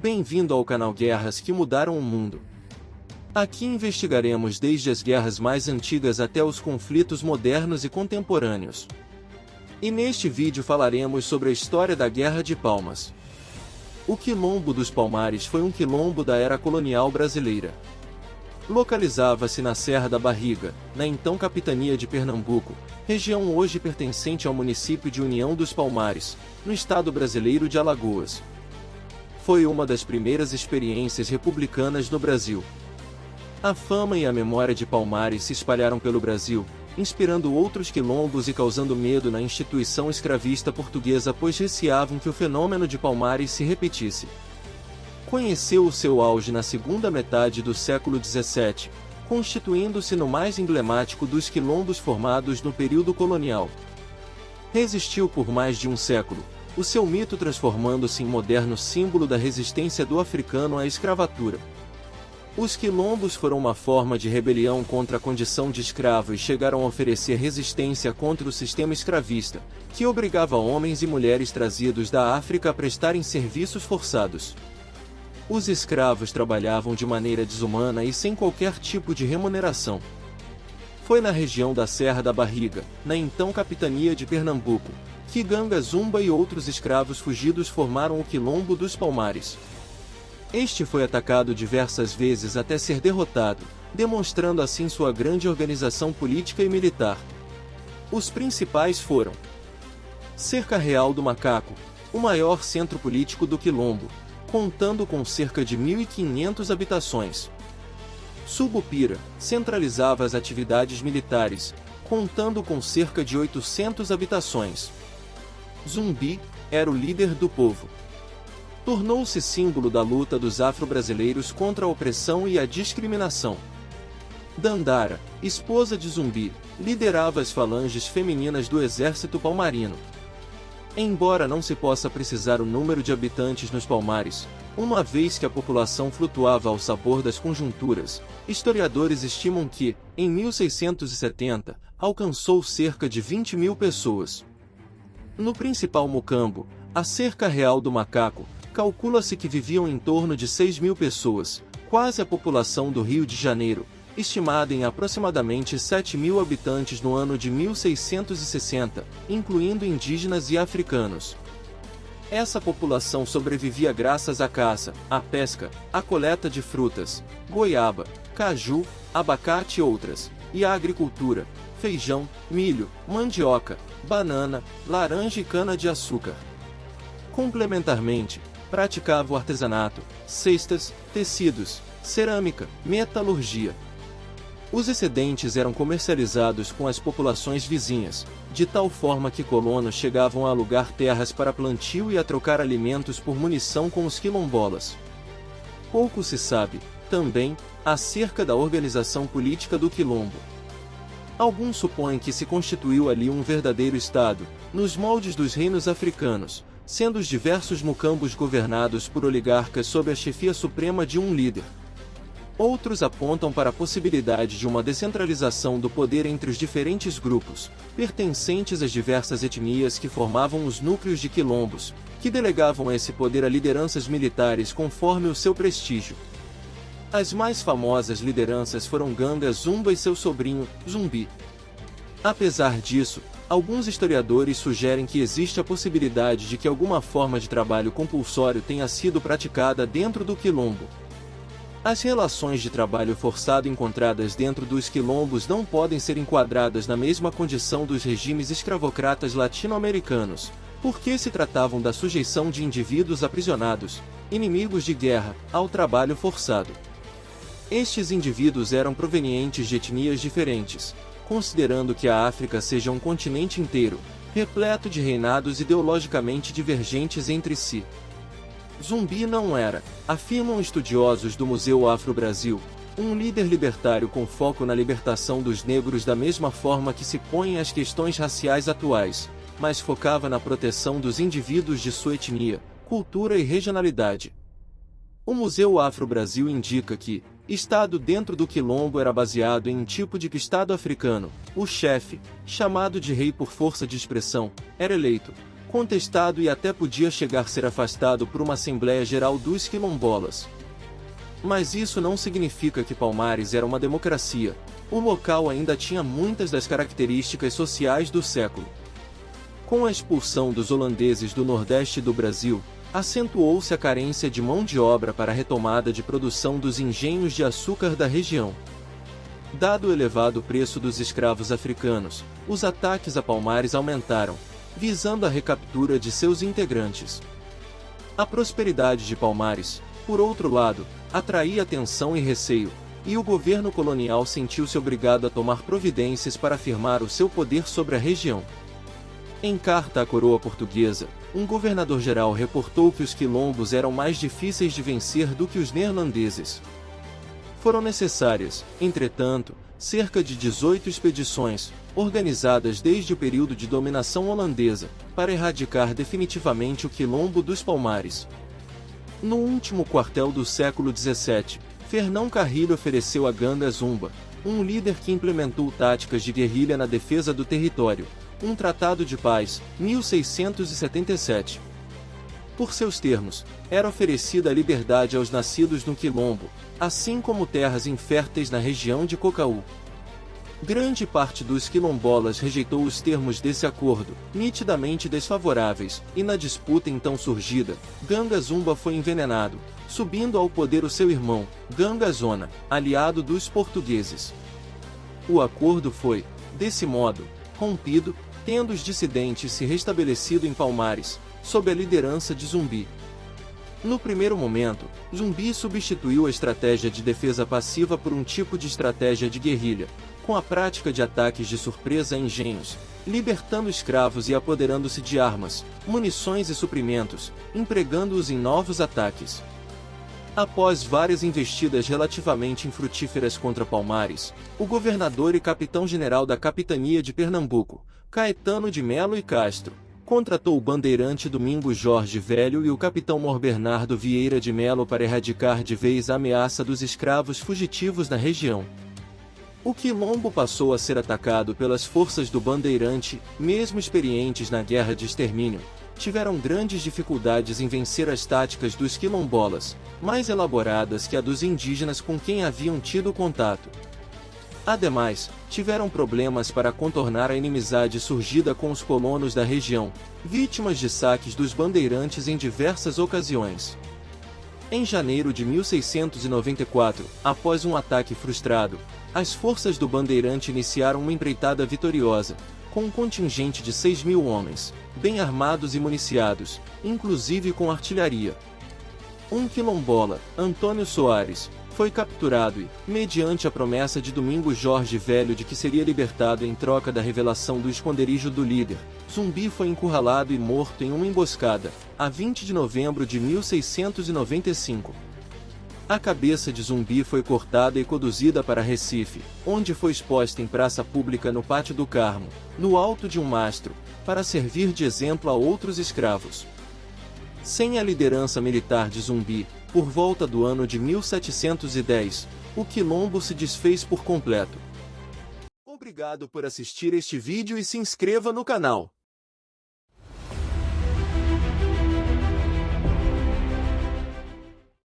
Bem-vindo ao canal Guerras que Mudaram o Mundo. Aqui investigaremos desde as guerras mais antigas até os conflitos modernos e contemporâneos. E neste vídeo falaremos sobre a história da Guerra de Palmas. O Quilombo dos Palmares foi um quilombo da era colonial brasileira. Localizava-se na Serra da Barriga, na então capitania de Pernambuco, região hoje pertencente ao município de União dos Palmares, no estado brasileiro de Alagoas. Foi uma das primeiras experiências republicanas no Brasil. A fama e a memória de Palmares se espalharam pelo Brasil, inspirando outros quilombos e causando medo na instituição escravista portuguesa, pois receavam que o fenômeno de Palmares se repetisse. Conheceu o seu auge na segunda metade do século XVII, constituindo-se no mais emblemático dos quilombos formados no período colonial. Resistiu por mais de um século, o seu mito transformando-se em moderno símbolo da resistência do africano à escravatura. Os quilombos foram uma forma de rebelião contra a condição de escravo e chegaram a oferecer resistência contra o sistema escravista, que obrigava homens e mulheres trazidos da África a prestarem serviços forçados. Os escravos trabalhavam de maneira desumana e sem qualquer tipo de remuneração. Foi na região da Serra da Barriga, na então capitania de Pernambuco, que Ganga Zumba e outros escravos fugidos formaram o Quilombo dos Palmares. Este foi atacado diversas vezes até ser derrotado, demonstrando assim sua grande organização política e militar. Os principais foram: Cerca Real do Macaco, o maior centro político do Quilombo, contando com cerca de 1.500 habitações. Subupira, centralizava as atividades militares, contando com cerca de 800 habitações. Zumbi, era o líder do povo. Tornou-se símbolo da luta dos afro-brasileiros contra a opressão e a discriminação. Dandara, esposa de Zumbi, liderava as falanges femininas do exército palmarino. Embora não se possa precisar o número de habitantes nos Palmares, uma vez que a população flutuava ao sabor das conjunturas, historiadores estimam que, em 1670, alcançou cerca de 20.000 pessoas. No principal Mocambo, a Cerca Real do Macaco, calcula-se que viviam em torno de 6.000 pessoas, quase a população do Rio de Janeiro, estimada em aproximadamente 7.000 habitantes no ano de 1660, incluindo indígenas e africanos. Essa população sobrevivia graças à caça, à pesca, à coleta de frutas, goiaba, caju, abacate e outras, e à agricultura, feijão, milho, mandioca, banana, laranja e cana-de-açúcar. Complementarmente, praticava o artesanato, cestas, tecidos, cerâmica, metalurgia. Os excedentes eram comercializados com as populações vizinhas, de tal forma que colonos chegavam a alugar terras para plantio e a trocar alimentos por munição com os quilombolas. Pouco se sabe, também, acerca da organização política do quilombo. Alguns supõem que se constituiu ali um verdadeiro estado, nos moldes dos reinos africanos, sendo os diversos mucambos governados por oligarcas sob a chefia suprema de um líder. Outros apontam para a possibilidade de uma descentralização do poder entre os diferentes grupos, pertencentes às diversas etnias que formavam os núcleos de quilombos, que delegavam esse poder a lideranças militares conforme o seu prestígio. As mais famosas lideranças foram Ganga Zumba e seu sobrinho, Zumbi. Apesar disso, alguns historiadores sugerem que existe a possibilidade de que alguma forma de trabalho compulsório tenha sido praticada dentro do quilombo. As relações de trabalho forçado encontradas dentro dos quilombos não podem ser enquadradas na mesma condição dos regimes escravocratas latino-americanos, porque se tratavam da sujeição de indivíduos aprisionados, inimigos de guerra, ao trabalho forçado. Estes indivíduos eram provenientes de etnias diferentes, considerando que a África seja um continente inteiro, repleto de reinados ideologicamente divergentes entre si. Zumbi não era, afirmam estudiosos do Museu Afro-Brasil, um líder libertário com foco na libertação dos negros da mesma forma que se põem as questões raciais atuais, mas focava na proteção dos indivíduos de sua etnia, cultura e regionalidade. O Museu Afro-Brasil indica que, Estado dentro do quilombo era baseado em um tipo de Estado africano. O chefe, chamado de rei por força de expressão, era eleito, contestado e até podia chegar a ser afastado por uma Assembleia Geral dos Quilombolas. Mas isso não significa que Palmares era uma democracia. O local ainda tinha muitas das características sociais do século. Com a expulsão dos holandeses do Nordeste do Brasil, acentuou-se a carência de mão de obra para a retomada de produção dos engenhos de açúcar da região. Dado o elevado preço dos escravos africanos, os ataques a Palmares aumentaram, visando a recaptura de seus integrantes. A prosperidade de Palmares, por outro lado, atraía atenção e receio, e o governo colonial sentiu-se obrigado a tomar providências para afirmar o seu poder sobre a região. Em carta à coroa portuguesa, um governador-geral reportou que os quilombos eram mais difíceis de vencer do que os neerlandeses. Foram necessárias, entretanto, cerca de 18 expedições, organizadas desde o período de dominação holandesa, para erradicar definitivamente o quilombo dos Palmares. No último quartel do século XVII, Fernão Carrilho ofereceu a Ganga Zumba, um líder que implementou táticas de guerrilha na defesa do território, um tratado de paz, 1677. Por seus termos, era oferecida a liberdade aos nascidos no quilombo, assim como terras inférteis na região de Cocaú. Grande parte dos quilombolas rejeitou os termos desse acordo, nitidamente desfavoráveis, e na disputa então surgida, Ganga Zumba foi envenenado, subindo ao poder o seu irmão, Ganga Zona, aliado dos portugueses. O acordo foi, desse modo, rompido, tendo os dissidentes se restabelecido em Palmares, sob a liderança de Zumbi. No primeiro momento, Zumbi substituiu a estratégia de defesa passiva por um tipo de estratégia de guerrilha, com a prática de ataques de surpresa a engenhos, libertando escravos e apoderando-se de armas, munições e suprimentos, empregando-os em novos ataques. Após várias investidas relativamente infrutíferas contra Palmares, o governador e capitão-general da capitania de Pernambuco, Caetano de Melo e Castro, contratou o bandeirante Domingos Jorge Velho e o capitão Mor Bernardo Vieira de Melo para erradicar de vez a ameaça dos escravos fugitivos na região. O quilombo passou a ser atacado pelas forças do bandeirante, mesmo experientes na guerra de extermínio, tiveram grandes dificuldades em vencer as táticas dos quilombolas, mais elaboradas que a dos indígenas com quem haviam tido contato. Ademais, tiveram problemas para contornar a inimizade surgida com os colonos da região, vítimas de saques dos bandeirantes em diversas ocasiões. Em janeiro de 1694, após um ataque frustrado, as forças do bandeirante iniciaram uma empreitada vitoriosa, com um contingente de 6.000 homens, bem armados e municiados, inclusive com artilharia. Um quilombola, Antônio Soares, foi capturado e, mediante a promessa de Domingos Jorge Velho de que seria libertado em troca da revelação do esconderijo do líder, Zumbi foi encurralado e morto em uma emboscada, a 20 de novembro de 1695. A cabeça de Zumbi foi cortada e conduzida para Recife, onde foi exposta em praça pública no Pátio do Carmo, no alto de um mastro, para servir de exemplo a outros escravos. Sem a liderança militar de Zumbi, por volta do ano de 1710, o quilombo se desfez por completo. Obrigado por assistir este vídeo e se inscreva no canal.